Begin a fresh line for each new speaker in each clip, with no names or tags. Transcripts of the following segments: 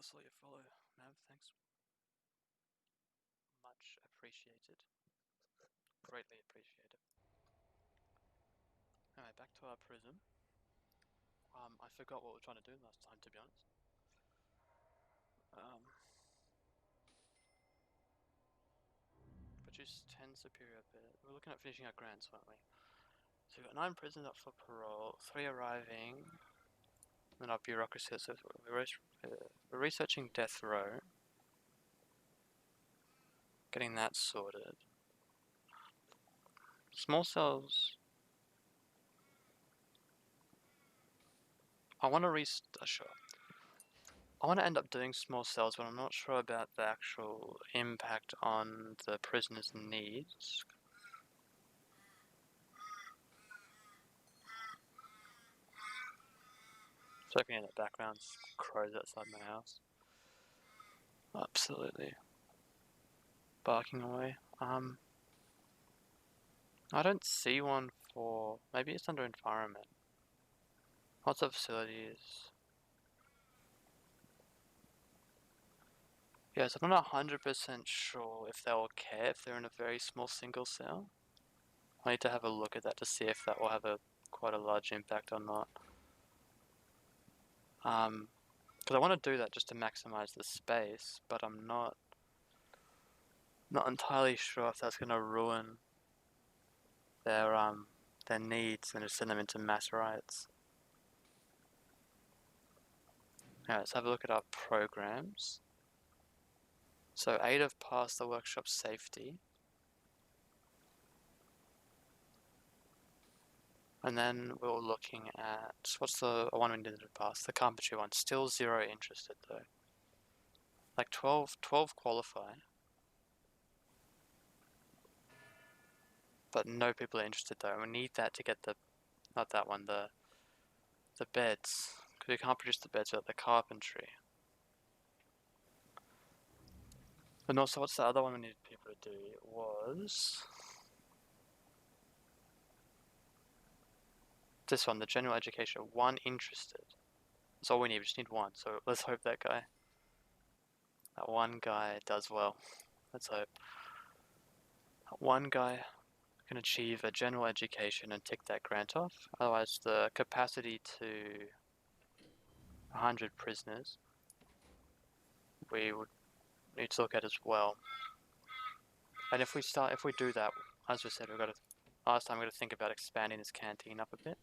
saw your follow, Mav, thanks. Much appreciated. Greatly appreciated. Alright, back to our prison. I forgot what we were trying to do last time, to be honest. Produce 10 superior bed. We're looking at finishing our grants, weren't we? So we've got 9 prisoners up for parole, 3 arriving, and our bureaucracy. So we're researching death row. Getting that sorted. Small cells. I want to sure. I want to end up doing small cells, but I'm not sure about the actual impact on the prisoner's needs. So if you hear that background, crows outside my house. Absolutely. Barking away. I don't see one for... Maybe it's under environment. Lots of facilities. Yes, I'm not 100% sure if they'll care if they're in a very small single cell. I need to have a look at that to see if that will have quite a large impact or not. Because I want to do that just to maximize the space, but I'm not entirely sure if that's going to ruin their needs and just send them into mass riots. Now let's have a look at our programs. So 8 have passed the workshop safety. And then we're looking at, what's the one we didn't pass? The carpentry one. Still 0 interested though. Like 12 qualify. But no people are interested though. We need that to get the, not that one, the beds. Because we can't produce the beds without the carpentry. And also, what's the other one we needed people to do? It was this one, the general education. 1 interested. That's all we need. We just need 1. So let's hope that one guy does well. Let's hope. That one guy can achieve a general education and tick that grant off. Otherwise, the capacity to 100 prisoners we would need to look at as well. And if we do that, as we said, last time we've got to think about expanding this canteen up a bit.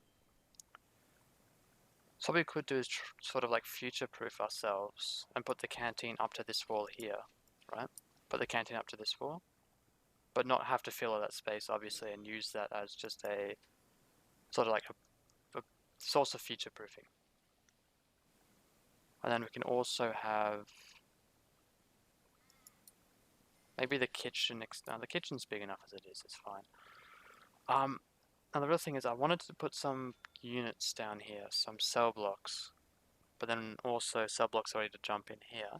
So what we could do is sort of like future-proof ourselves and put the canteen up to this wall here, right? Put the canteen up to this wall, but not have to fill all that space, obviously, and use that as just a sort of like a source of future-proofing. And then we can also have maybe the kitchen. Now the kitchen's big enough as it is. It's fine. Now the real thing is, I wanted to put some units down here, some cell blocks, but then also cell blocks ready to jump in here.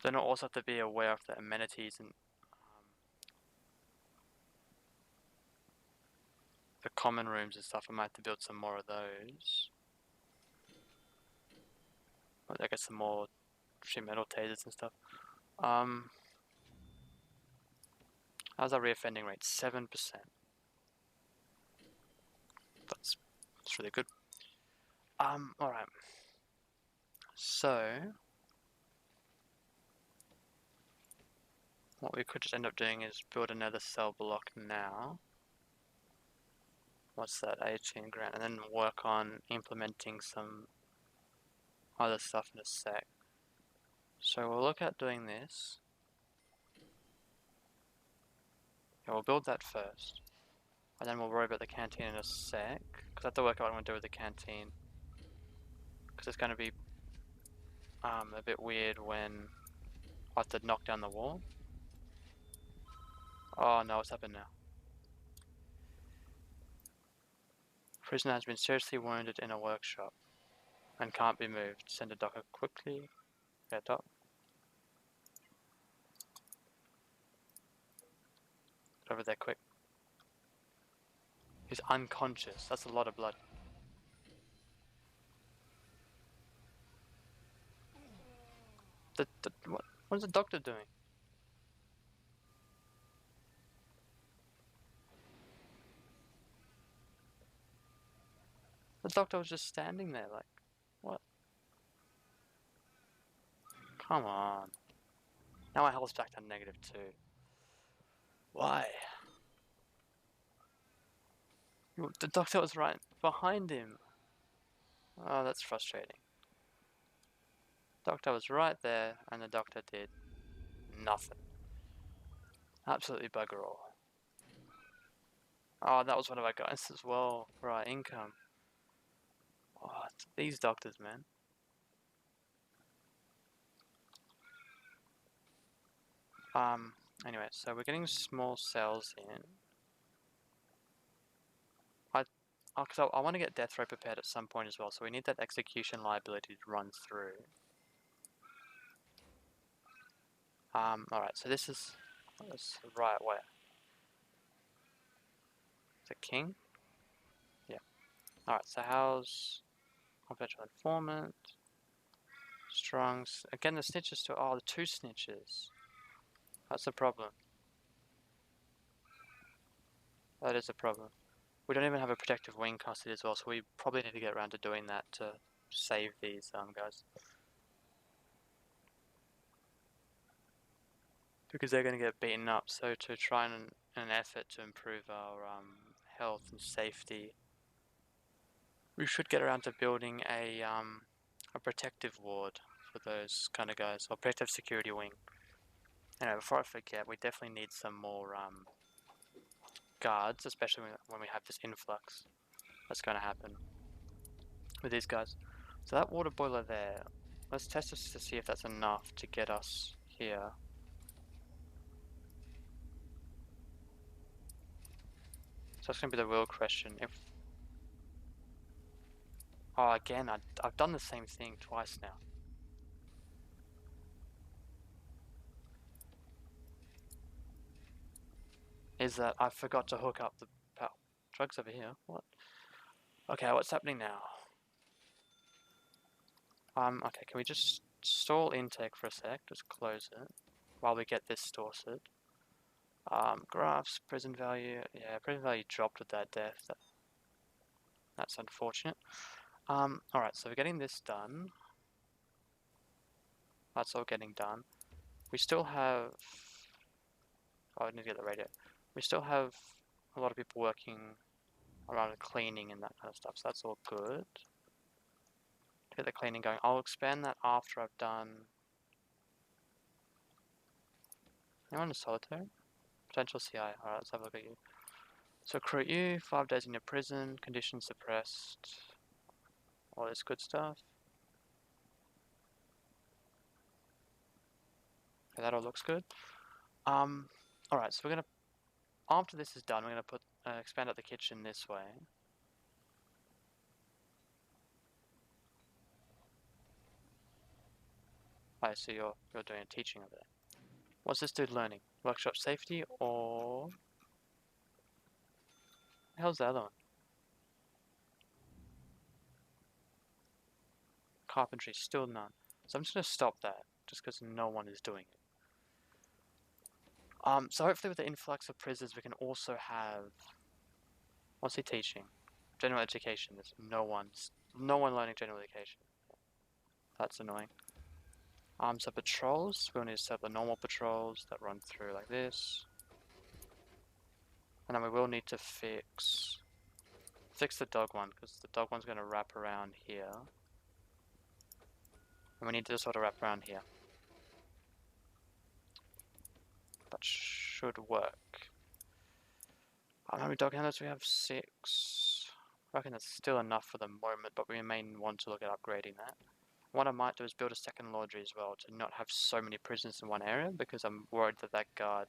Then I also have to be aware of the amenities and the common rooms and stuff. I might have to build some more of those. I guess some more sheet metal tasers and stuff. How's our reoffending rate? 7%. That's really good. Alright. So what we could just end up doing is build another cell block now. What's that? 18 grand, and then work on implementing some other stuff in a sec. So we'll look at doing this. Yeah, we'll build that first. And then we'll worry about the canteen in a sec. Because I have to work out what I'm going to do with the canteen. Because it's going to be a bit weird when I have to knock down the wall. Oh no, what's happened now? Prisoner has been seriously wounded in a workshop and can't be moved. Send a doctor quickly. Yeah, doc. Get over there quick. He's unconscious. That's a lot of blood. What is the doctor doing? The doctor was just standing there, like, what? Come on. Now my health's back to -2. Why? The doctor was right behind him. Oh, that's frustrating. Doctor was right there, and the doctor did nothing. Absolutely bugger all. Oh, that was one of our guys as well for our income. Oh, these doctors, man. Anyway, so we're getting small cells in. Because I want to get death row prepared at some point as well, so we need that execution liability to run through. Alright, so this is the right way. The king? Yeah. Alright, so how's confidential informant? Strongs. Again, the snitches to the 2 snitches. That's the problem. That is a problem. We don't even have a protective wing custody as well, so we probably need to get around to doing that to save these guys. Because they're going to get beaten up, so to try and an effort to improve our health and safety, we should get around to building a protective ward for those kind of guys, or protective security wing. Anyway, before I forget, we definitely need some more guards, especially when we have this influx that's going to happen with these guys. So that water boiler there, let's test this to see if that's enough to get us here. So that's going to be the real question. Oh, again, I've done the same thing twice now. Is that I forgot to hook up the power. Drugs over here. What? Okay, what's happening now? Okay, can we just stall intake for a sec? Just close it while we get this sorted. Graphs, prison value. Yeah, prison value dropped with that death. That's unfortunate. Alright, so we're getting this done. That's all getting done. We still have... Oh, I need to get the radio. We still have a lot of people working around cleaning and that kind of stuff, so that's all good. To get the cleaning going. I'll expand that after I've done... Anyone in solitary? Potential CI. Alright, let's have a look at you. So recruit you, 5 days in your prison, conditions suppressed, all this good stuff. Okay, that all looks good. Alright, so we're gonna, after this is done, we're gonna put, expand out the kitchen this way. I see you're doing a teaching over there. What's this dude learning? Workshop safety or... The hell's the other one? Carpentry, still none. So I'm just gonna stop that, just because no one is doing it. So hopefully with the influx of prisoners we can also have... What's he teaching? General education. There's no one learning general education. That's annoying. So patrols, we'll need to set up the normal patrols that run through like this. And then we will need to fix the dog one, because the dog one's going to wrap around here. And we need to sort of wrap around here. That should work. How many dog handlers? We have 6. I reckon that's still enough for the moment, but we may want to look at upgrading that. What I might do is build a second laundry as well, to not have so many prisoners in one area, because I'm worried that that guard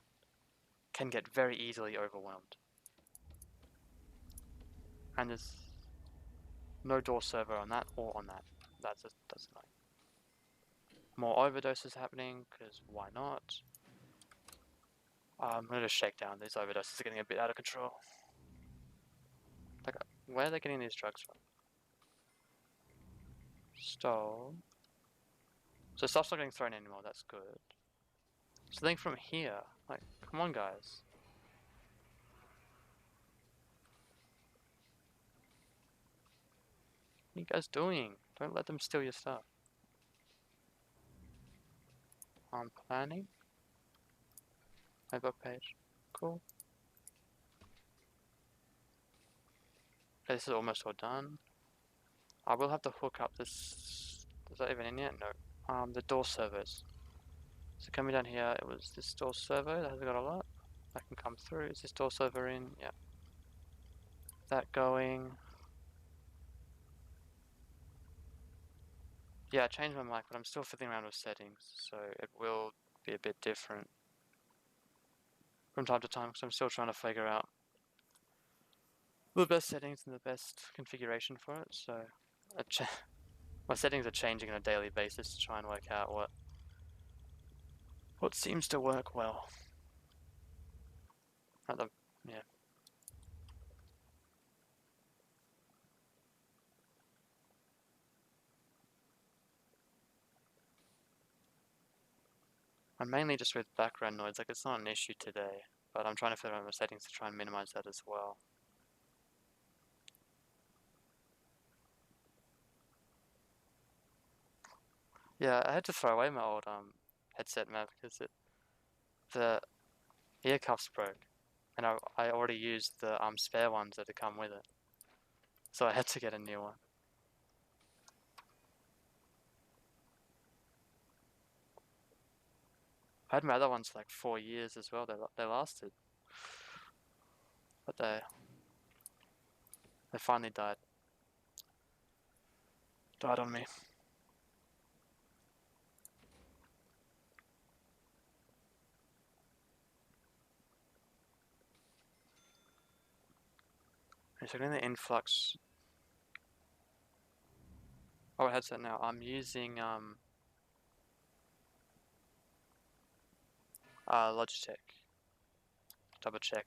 can get very easily overwhelmed. And there's no door server on that or on that. That's annoying. More overdoses happening, because why not? I'm gonna just shake down. These overdoses are getting a bit out of control. Like, where are they getting these drugs from? Stole. So stuff's not getting thrown anymore, that's good. So think from here, like, come on guys. What are you guys doing? Don't let them steal your stuff. I'm planning. My book page. Cool. Okay, this is almost all done. I will have to hook up this. Is that even in yet? No. The door servos. So coming down here, it was this door servo that hasn't got a lot. That can come through. Is this door servo in? Yeah. That going. Yeah, I changed my mic, but I'm still fiddling around with settings, so it will be a bit different from time to time because I'm still trying to figure out the best settings and the best configuration for it. So my settings are changing on a daily basis to try and work out what seems to work well. Yeah. I'm mainly just with background noise, like it's not an issue today, but I'm trying to figure out my settings to try and minimize that as well. Yeah, I had to throw away my old headset map because the ear cuffs broke, and I already used the spare ones that had come with it, so I had to get a new one. I had my other ones for like 4 years as well. They lasted, but they finally died on me. So in the influx. Oh, headset now. I'm using Logitech. Double check.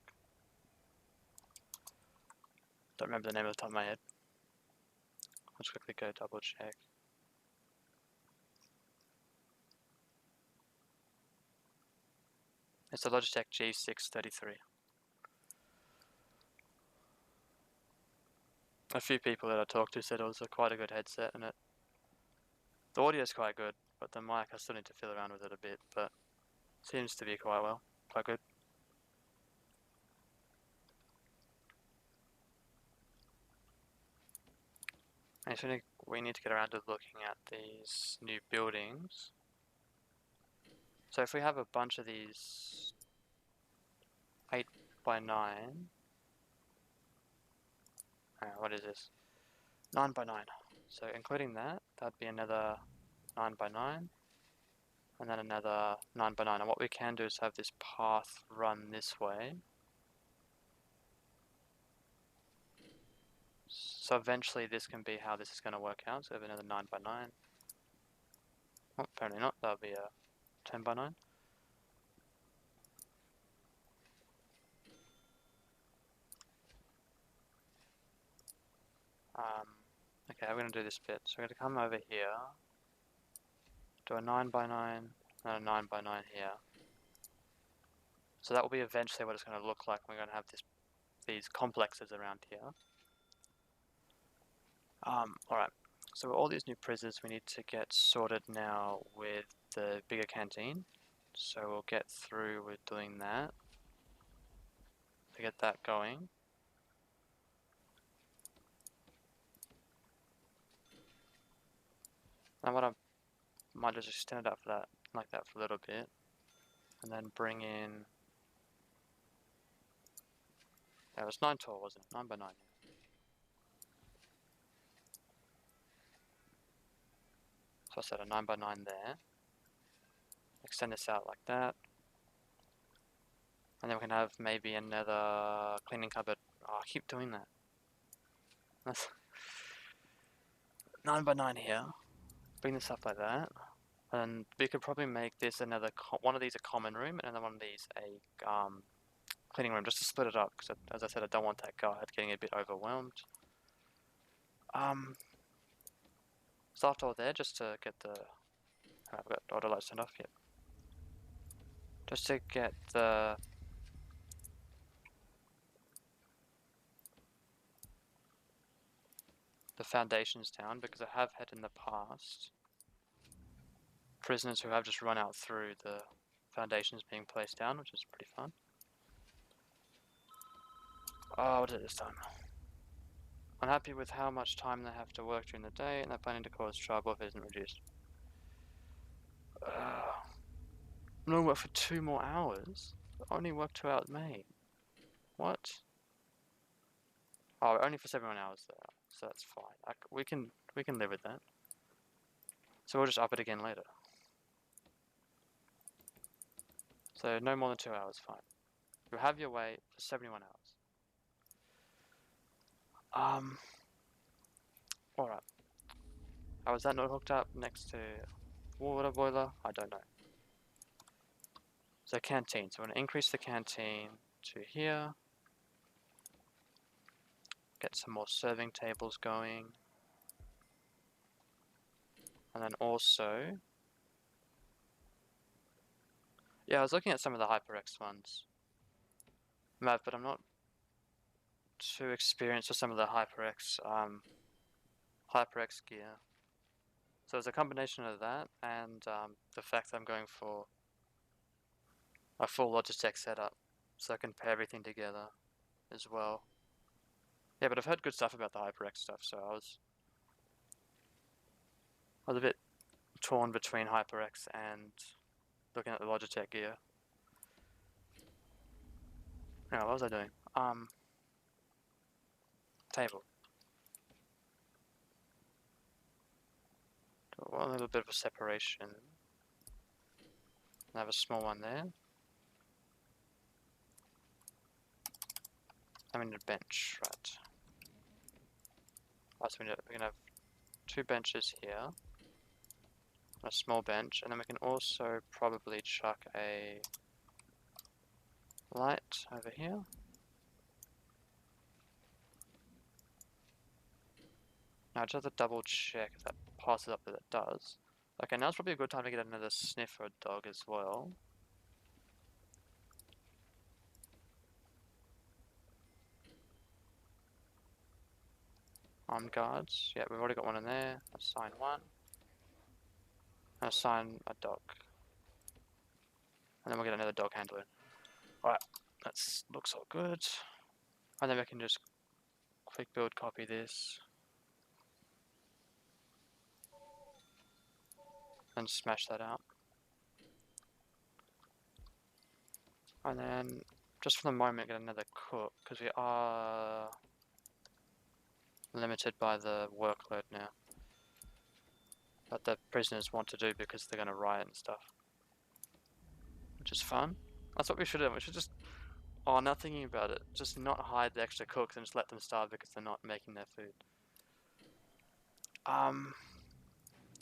Don't remember the name of the top of my head. Let's quickly go double check. It's a Logitech G633. A few people that I talked to said it was quite a good headset, and the audio is quite good, but the mic I still need to fiddle around with it a bit, but seems to be quite good. And so we need to get around to looking at these new buildings. So if we have a bunch of these 8 by 9, what is this? 9 by 9. So including that, that'd be another 9 by 9, and then another 9 by 9. And what we can do is have this path run this way. So eventually this can be how this is going to work out. So we have another 9 by 9. Oh, apparently not. That'll be a 10 by 9. Okay, we're going to do this bit. So we're going to come over here, do a 9 by 9, and a 9 by 9 here. So that will be eventually what it's going to look like. We're going to have these complexes around here. Alright, so all these new prisons we need to get sorted now with the bigger canteen. So we'll get through with doing that to get that going. And what I might just extend it up for that, like that for a little bit, and then bring in. Yeah, it was 9 tall, wasn't it? 9 by 9. So I set a 9 by 9 there. Extend this out like that. And then we can have maybe another cleaning cupboard. Oh, I keep doing that. That's 9 by 9 here. Bring this up like that. And we could probably make this one of these a common room and another one of these a cleaning room, just to split it up, because as I said, I don't want that guard getting a bit overwhelmed. So after all there, just to get the I've got auto lights turned off yet. Just to get the foundations down, because I have had in the past prisoners who have just run out through the foundations being placed down, which is pretty fun. Oh, what is it this time? Unhappy with how much time they have to work during the day, and they're planning to cause trouble if it isn't reduced. I'm gonna work for 2 more hours? I only work 2 hours main. What? Oh, only for 71 hours though, so that's fine. We can live with that. So we'll just up it again later. So no more than 2 hours, fine. You'll have your way for 71 hours. Alright. How is that not hooked up next to water boiler? I don't know. So canteen. So I'm going to increase the canteen to here. Get some more serving tables going. And then also... Yeah, I was looking at some of the HyperX ones. Mav, but I'm not too experienced with some of the HyperX gear. So it's a combination of that and the fact that I'm going for a full Logitech setup, so I can pair everything together as well. Yeah, but I've heard good stuff about the HyperX stuff, so I was a bit torn between HyperX and looking at the Logitech gear. Now, what was I doing? Table. Well, a little bit of a separation. I have a small one there. I mean a bench, right? So we're gonna have 2 benches here. A small bench, and then we can also probably chuck a light over here. Now I just have to double check if that passes up, that it does. Okay, now's probably a good time to get another sniffer dog as well. Armed guards. Yeah, we've already got one in there. Assign 1. Assign a dog. And then we'll get another dog handler. Alright, that looks all good. And then we can just quick build copy this. And smash that out. And then, just for the moment, get another cook, because we are limited by the workload now. That the prisoners want to do because they're going to riot and stuff. Which is fun. That's what we should do. We should just... Oh, now thinking about it, just not hide the extra cooks and just let them starve because they're not making their food.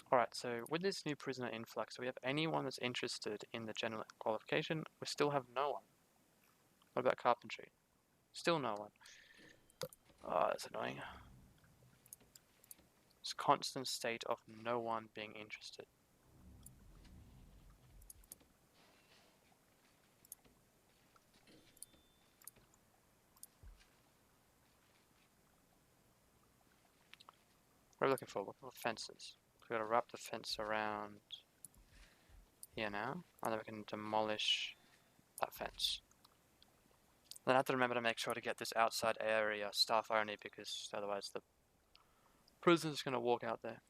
Alright, so with this new prisoner influx, do we have anyone that's interested in the general qualification? We still have no one. What about carpentry? Still no one. Oh, that's annoying. It's a constant state of no one being interested. What are we looking for? Looking for fences. We've got to wrap the fence around here now, and then we can demolish that fence. Then I have to remember to make sure to get this outside area staff only, because otherwise the prisoner's going to walk out there.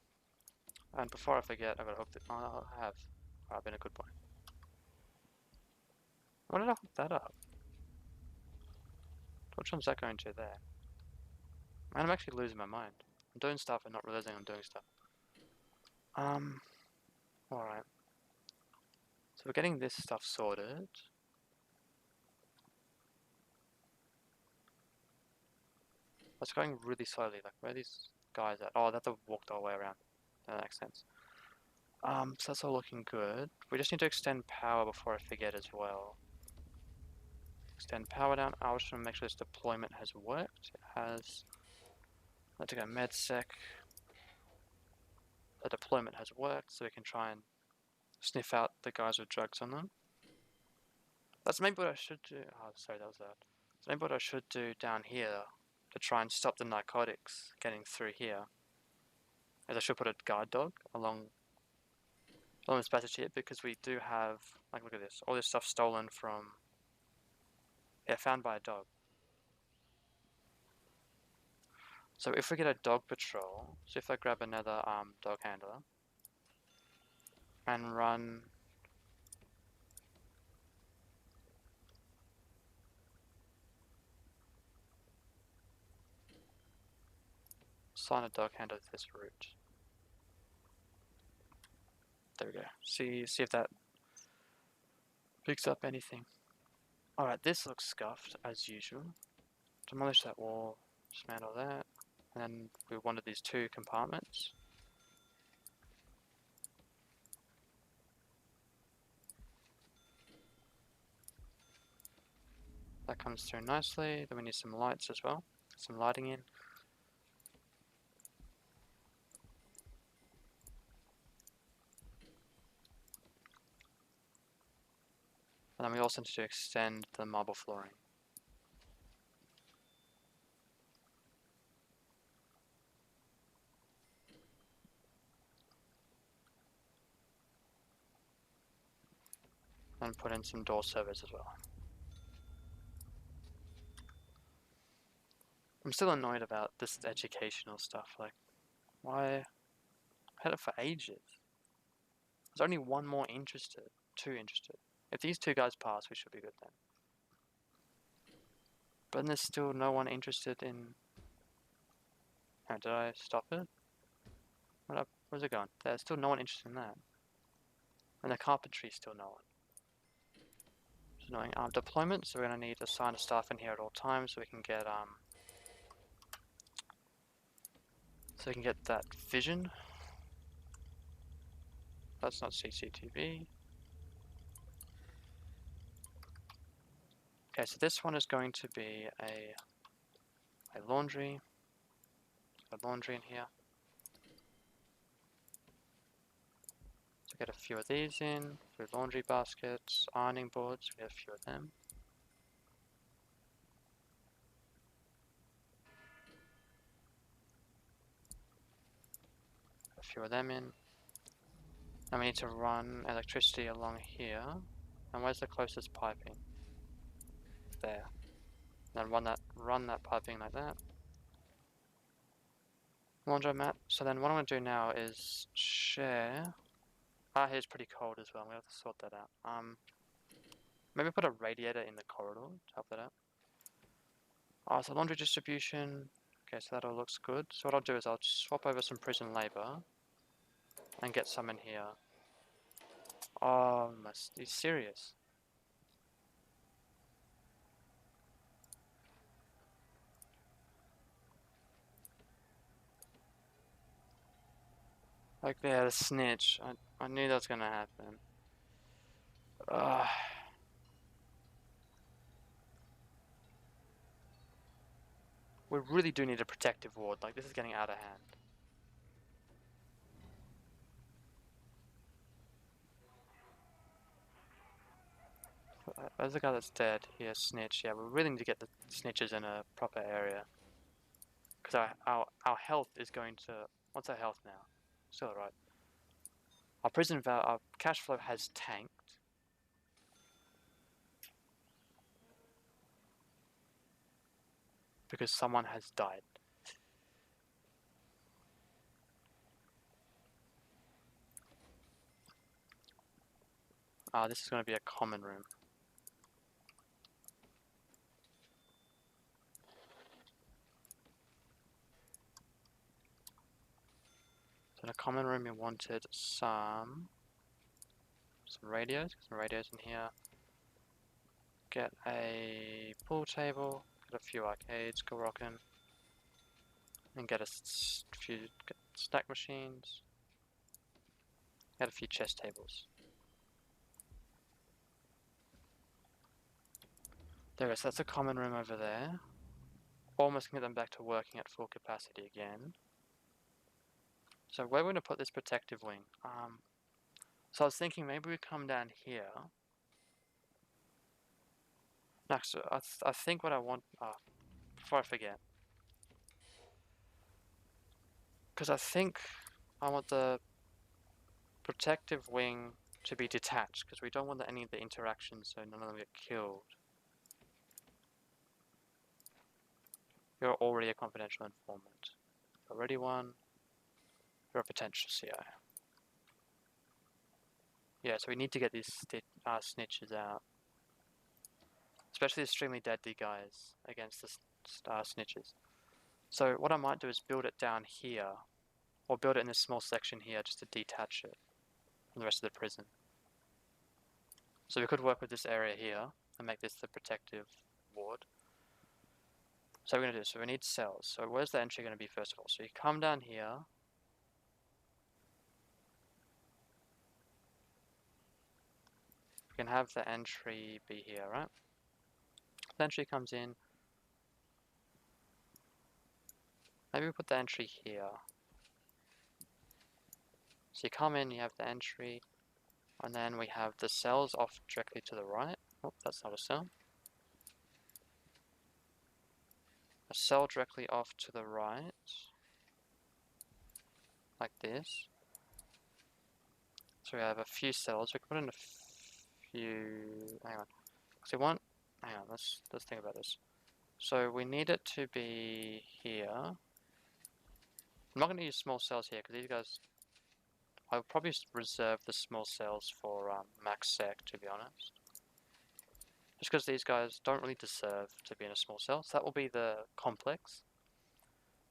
And before I forget, I've got to hook it. Oh, I have. I've been a good boy. Why did I hook that up? Which one's that going to there? Man, I'm actually losing my mind. I'm doing stuff and not realizing I'm doing stuff. Alright. So we're getting this stuff sorted. It's going really slowly. Like, where are these guys at? Oh, they have to walk the whole way around. That makes sense. So that's all looking good. We just need to extend power before I forget as well. Extend power down. I just want to make sure this deployment has worked. It has. Let's go medsec. The deployment has worked, so we can try and sniff out the guys with drugs on them. That's maybe what I should do. Oh, sorry, that was loud. So maybe what I should do down here to try and stop the narcotics getting through here is I should put a guard dog along this passage here, because we do have, like, look at this, all this stuff stolen from, yeah, found by a dog. So if we get a dog patrol, so if I grab another dog handler and run assign a dog handler to this route. There we go. See if that picks up anything. Alright, this looks scuffed as usual. Demolish that wall, dismantle that, and then we wanted these 2 compartments. That comes through nicely. Then we need some lights as well, some lighting in. And then we also need to extend the marble flooring. And put in some door servers as well. I'm still annoyed about this educational stuff. Like, why? I had it for ages. There's only one more interested, 2 interested. If these 2 guys pass, we should be good then. But then there's still no one interested in... Oh, did I stop it? Where's it going? There's still no one interested in that. And the carpentry, still no one. It's annoying. Deployment, so we're going to need to assign a staff in here at all times so we can get that vision. That's not CCTV. Okay, so this one is going to be a laundry. A laundry in here. So get a few of these in, a few laundry baskets, ironing boards, we have a few of them. A few of them in. And we need to run electricity along here. And where's the closest piping? There. Then run that piping like that. Laundromat. So then what I'm going to do now is share. Here's pretty cold as well. I'm going to have to sort that out. Maybe put a radiator in the corridor to help that out. So laundry distribution. Okay, so that all looks good. So what I'll do is I'll swap over some prison labor and get some in here. Oh, must be serious. Like they had a snitch. I knew that was gonna happen. We really do need a protective ward. Like, this is getting out of hand. There's a guy that's dead. He has snitch. Yeah, we really need to get the snitches in a proper area. Because our health is going to... What's our health now? Still alright. Our cash flow has tanked. Because someone has died. This is going to be a common room. So in a common room we wanted some radios. Get some radios in here. Get a pool table. Get a few arcades. Go rockin'. And get a few snack machines. Get a few chess tables. There it is. That's a common room over there. Almost can get them back to working at full capacity again. So where are we going to put this protective wing? So I was thinking maybe we come down here. Actually, I think what I want... before I forget. Because I think I want the protective wing to be detached, because we don't want any of the interactions so none of them get killed. You're already a confidential informant. Already one. You're a potential CI. Yeah, so we need to get these snitches out. Especially the extremely deadly guys against the snitches. So what I might do is build it down here, or build it in this small section here just to detach it from the rest of the prison. So we could work with this area here and make this the protective ward. So we're going to do, so we need cells. So where's the entry going to be first of all? So you come down here. We can have the entry be here, right? The entry comes in. Maybe we put the entry here. So you come in, you have the entry, and then we have the cells off directly to the right. Oh, that's not a cell. A cell directly off to the right, like this. So we have a few cells. We can put in a few. Hang on. So we want. Hang on. Let's think about this. So we need it to be here. I'm not going to use small cells here because these guys. I'll probably reserve the small cells for max sec, to be honest. Just because these guys don't really deserve to be in a small cell. So that will be the complex.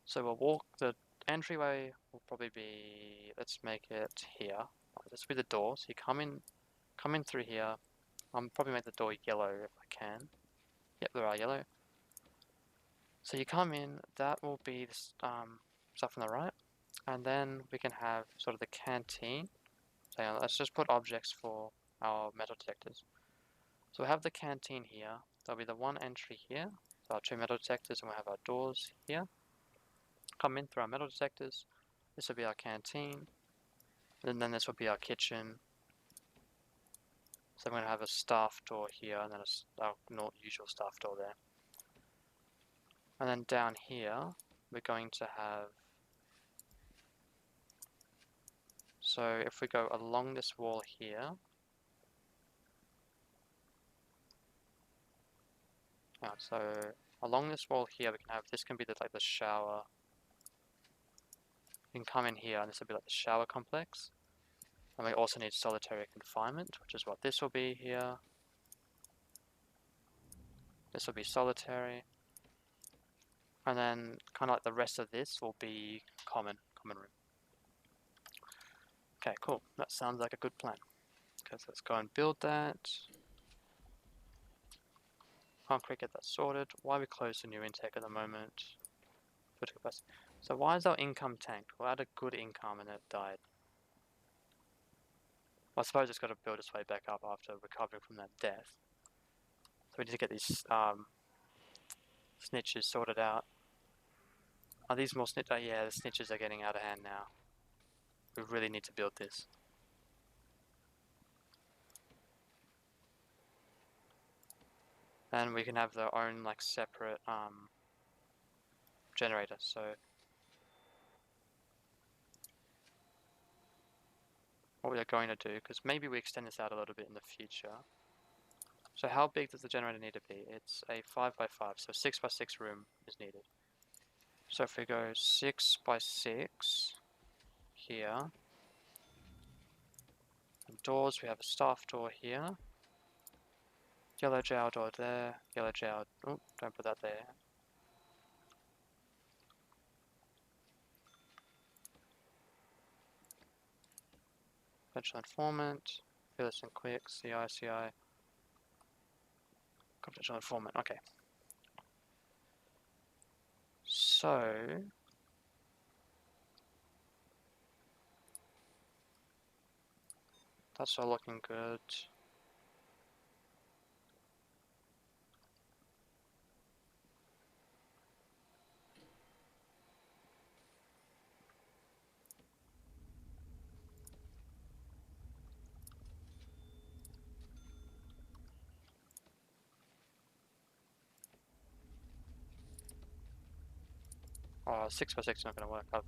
So we'll walk, the entryway will probably be, let's make it here. This will be the door, so you come in through here. I'll probably make the door yellow if I can. Yep, there are yellow. So you come in, that will be the stuff on the right. And then we can have sort of the canteen. So yeah, let's just put objects for our metal detectors. So we have the canteen here. There'll be the one entry here. So our two metal detectors, and we'll have our doors here. Come in through our metal detectors. This will be our canteen. And then this will be our kitchen. So I'm going to have a staff door here, and then our not usual staff door there. And then down here, we're going to have... So if we go along this wall here... so along this wall here, we can have... This can be like the shower. You can come in here, and this will be like the shower complex. And we also need solitary confinement, which is what this will be here. This will be solitary. And then kind of like the rest of this will be common room. Okay, cool. That sounds like a good plan. Okay, so let's go and build that. Concrete, get that sorted. Why we closed the new intake at the moment? So why is our income tanked? We had a good income and it died. Well, I suppose it's got to build its way back up after recovering from that death. So we need to get these snitches sorted out. Are these more snitches? Yeah, the snitches are getting out of hand now. We really need to build this. And we can have their own like separate generator. So what we are going to do, because maybe we extend this out a little bit in the future. So how big does the generator need to be? It's a 5x5, so 6x6 room is needed. So if we go 6x6 here, and doors, we have a staff door here, yellow jail door there, yellow jail, oh, don't put that there. Confidential informant, fearless and quick, CI, confidential informant, okay. So, that's all looking good. Oh, 6x6 is not going to work. I've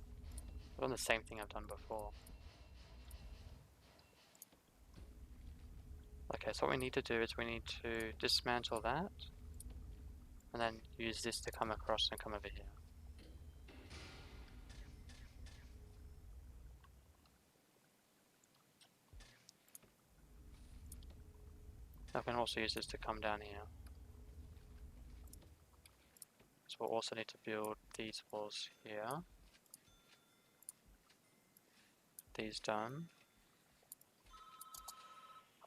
done the same thing I've done before. Okay, so what we need to do is we need to dismantle that, and then use this to come across and come over here. I can also use this to come down here. So we'll also need to build these walls here. These done.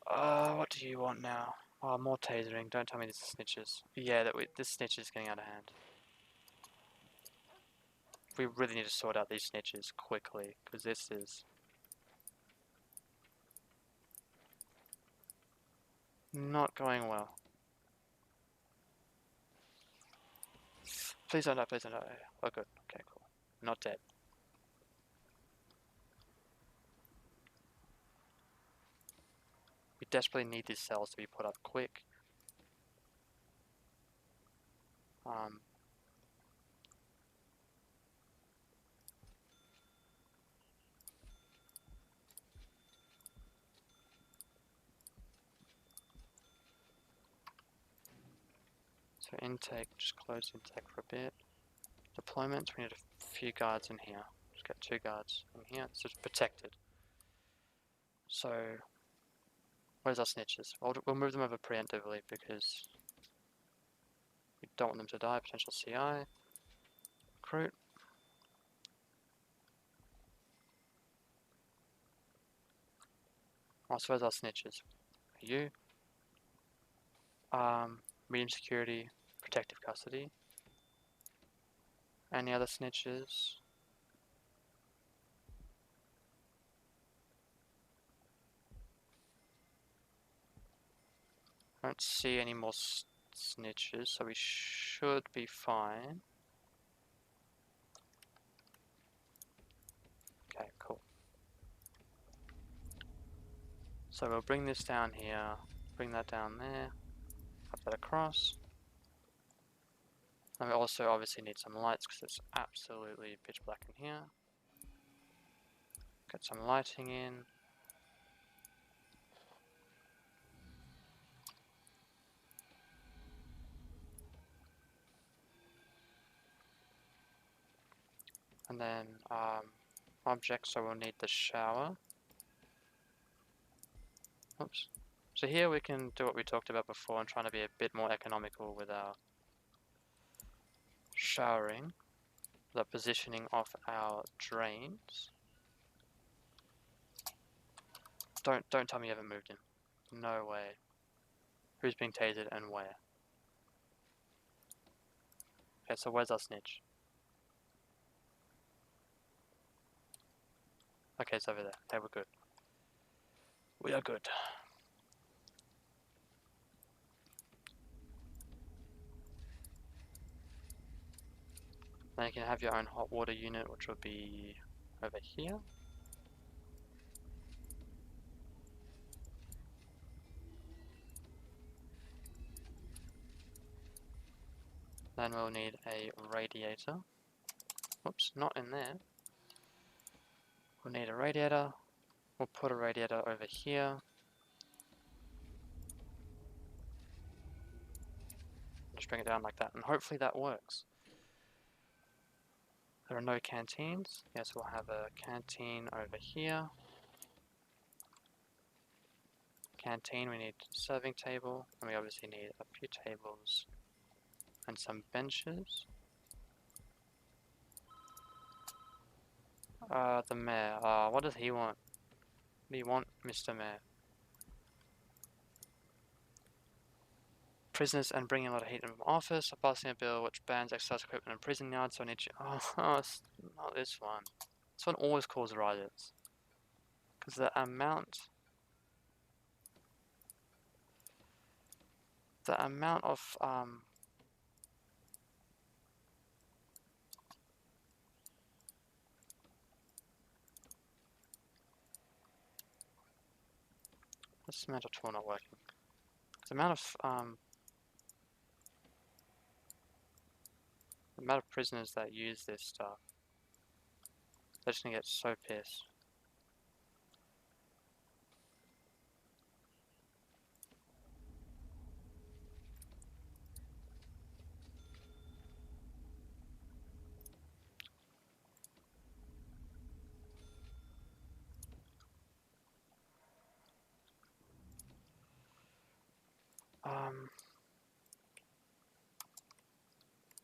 What do you want now? Oh, more tasering. Don't tell me this is snitches. Yeah, this snitch is getting out of hand. We really need to sort out these snitches quickly, because this is not going well. Please don't die, please don't die. Oh good, okay, cool. Not dead. We desperately need these cells to be put up quick. So intake, just close intake for a bit. Deployments, we need a few guards in here. Just get 2 guards in here, so it's protected. So, where's our snitches? We'll move them over preemptively because we don't want them to die. Potential CI. Recruit. Oh, so where's our snitches? You. Medium security, protective custody. Any other snitches? I don't see any more snitches, so we should be fine. Okay, cool. So we'll bring this down here, bring that down there, have that across. And we also obviously need some lights because it's absolutely pitch black in here. Get some lighting in. And then objects, so we'll need the shower. Oops. So here we can do what we talked about before and trying to be a bit more economical with our showering. The positioning of our drains. Don't tell me you haven't moved him. No way. Who's being tasered and where? Okay, so where's our snitch? Okay, it's over there. Okay, we're good. We are good. Then you can have your own hot water unit, which will be over here. Then we'll need a radiator. Oops, not in there. We'll need a radiator. We'll put a radiator over here. Just bring it down like that, and hopefully that works. There are no canteens. Yes, we'll have a canteen over here. Canteen, we need a serving table, and we obviously need a few tables and some benches. The mayor. What does he want? What do you want, Mr. Mayor? Prisoners and bringing a lot of heat from office. I'm passing a bill which bans exercise equipment in prison yards, so I need you. Oh, it's not this one. This one always causes riots. Because the amount of this amount of tool not working. The The amount of prisoners that use this stuff, they're just gonna get so pissed.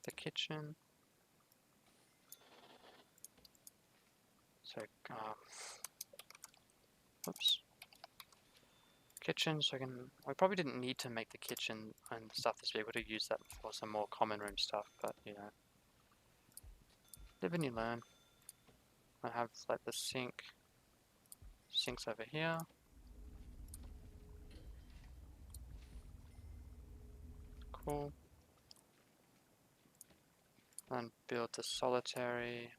The kitchen. So, oops. Kitchen, so we probably didn't need to make the kitchen and stuff this big. We could have used that for some more common room stuff, but you know. Live and you learn. I have like the sink's over here. Cool. And build the solitary.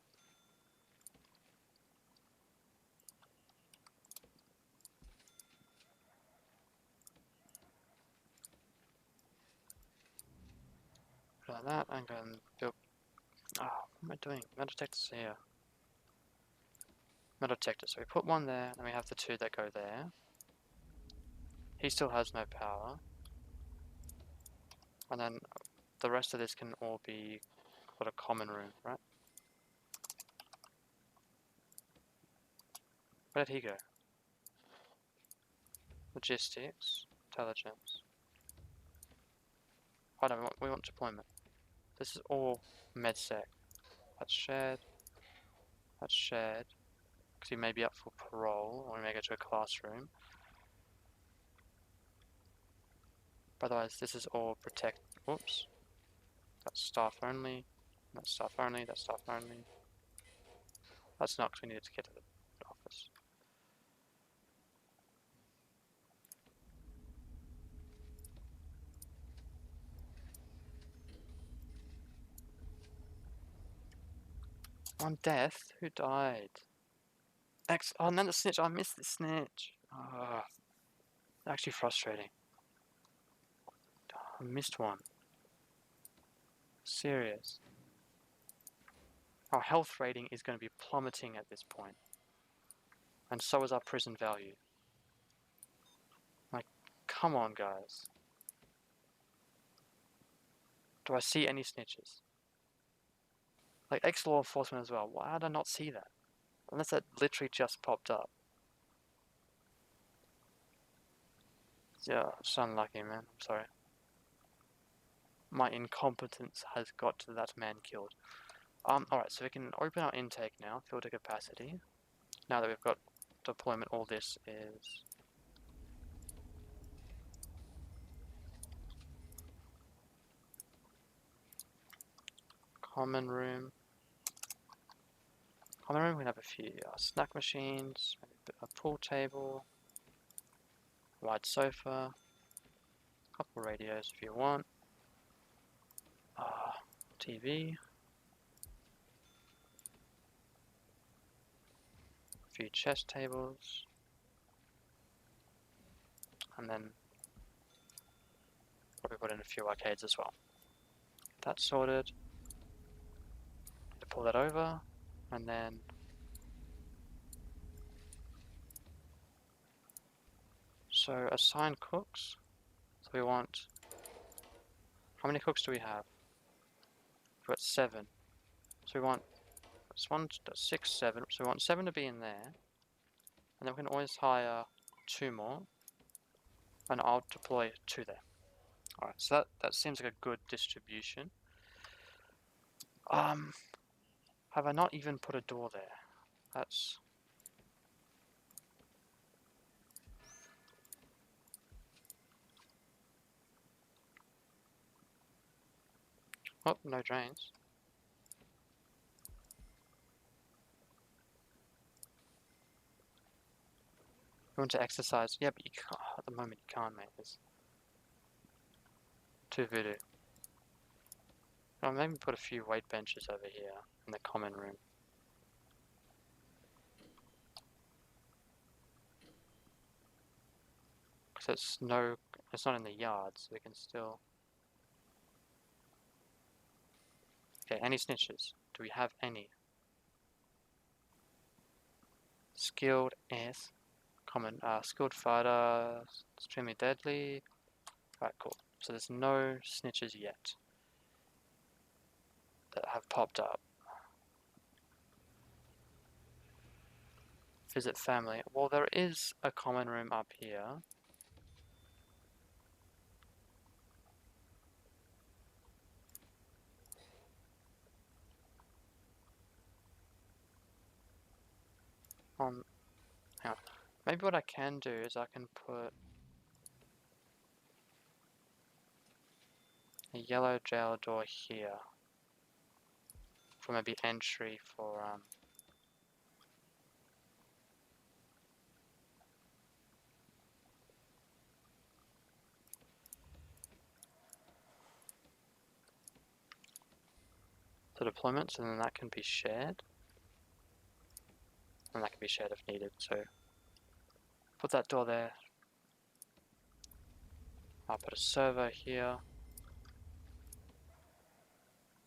Like that, and go and build. Oh, what am I doing? Metal detectors here. Metal detector. So we put one there, and we have the two that go there. He still has no power. And then the rest of this can all be called a common room, right? Where did he go? Logistics, intelligence. Oh no, we want deployment. This is all MedSec. That's shared. That's shared. Because he may be up for parole, or he may go to a classroom. But otherwise, this is all protect. Whoops. That's staff only. That's staff only. That's staff only. That's not because we needed to get to the office. On death? Who died? Oh, and then the snitch. I missed the snitch. Ah, actually frustrating. I missed one. Serious. Our health rating is going to be plummeting at this point. And so is our prison value. Like, come on, guys. Do I see any snitches? Like, ex-law enforcement as well. Why did I not see that? Unless that literally just popped up. Yeah, it's unlucky, man. I'm sorry. My incompetence has got that man killed. Alright, so we can open our intake now, filter capacity. Now that we've got deployment, all this is common room. Common room, we have a few snack machines, a pool table, wide sofa, a couple radios if you want, TV, a few chess tables, and then probably put in a few arcades as well. That's sorted. To pull that over, and then so assign cooks. So we want, how many cooks do we have? We've got 7. So we want, that's 1, 6, 7. So we want 7 to be in there. And then we can always hire 2 more. And I'll deploy 2 there. Alright, so that seems like a good distribution. Have I not even put a door there? That's... Oh, no drains. You want to exercise? Yeah, but you can't. At the moment you can't, mate. It's too voodoo. I'll maybe put a few weight benches over here in the common room. Because it's not in the yard, so we can still... Okay, any snitches? Do we have any? Skilled S. Common. Skilled fighter. Extremely deadly. Alright, cool. So there's no snitches yet that have popped up. Visit family. Well, there is a common room up here. Hang on. Maybe what I can do is I can put a yellow jail door here for maybe entry for the deployments, and then that can be shared, and that can be shared if needed. So put that door there. I'll put a server here.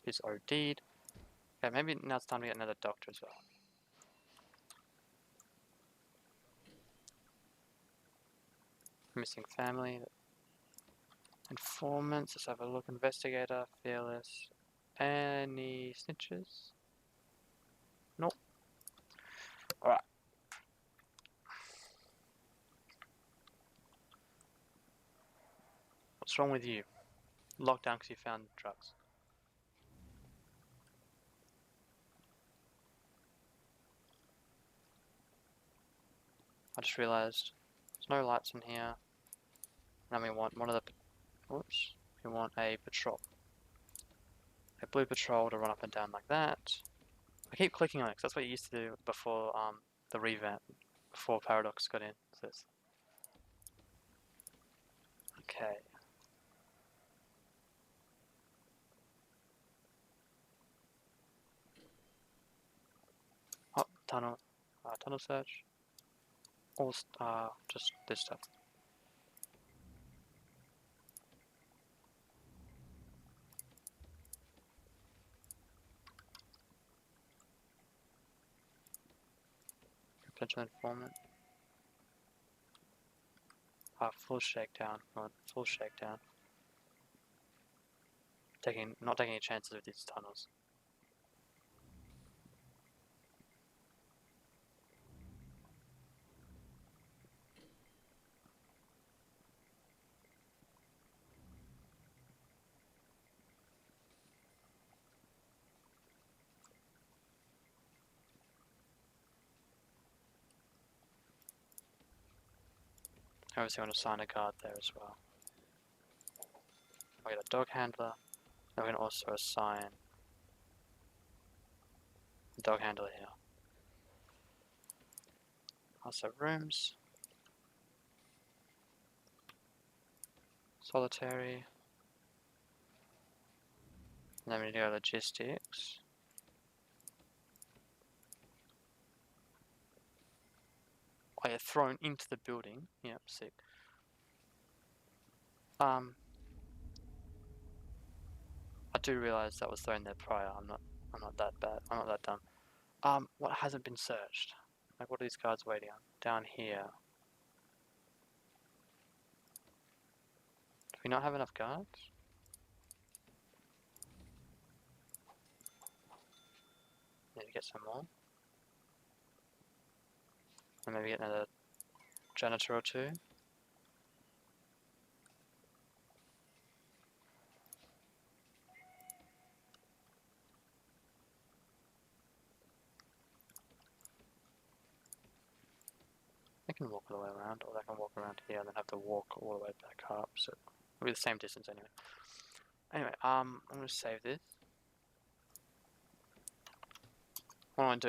He's OD'd. Okay, maybe now it's time to get another doctor as well. Missing family. Informants. Let's have a look. Investigator. Fearless. Any snitches? Nope. Alright. What's wrong with you? Lockdown because you found drugs. I just realized there's no lights in here. And we want one of the... Oops. We want a patrol. A blue patrol to run up and down like that. I keep clicking on it because that's what you used to do before the revamp. Before Paradox got in. So okay. Oh, tunnel. Tunnel search. All just this stuff. Potential informant. Full shakedown. Full shakedown. Not taking any chances with these tunnels. Obviously, I want to assign a guard there as well. We got a dog handler. And we can also assign a dog handler here. Also rooms. Solitary. And then we need to go logistics. Oh yeah, thrown into the building. Yep, sick. I do realize that was thrown there prior. I'm not that bad. I'm not that dumb. What hasn't been searched? Like, what are these guards waiting on? Down here. Do we not have enough guards? Need to get some more. And maybe get another janitor or two. They can walk all the way around, or they can walk around here and then have to walk all the way back up, so it'll be the same distance anyway. Anyway, I'm going to save this. What I want to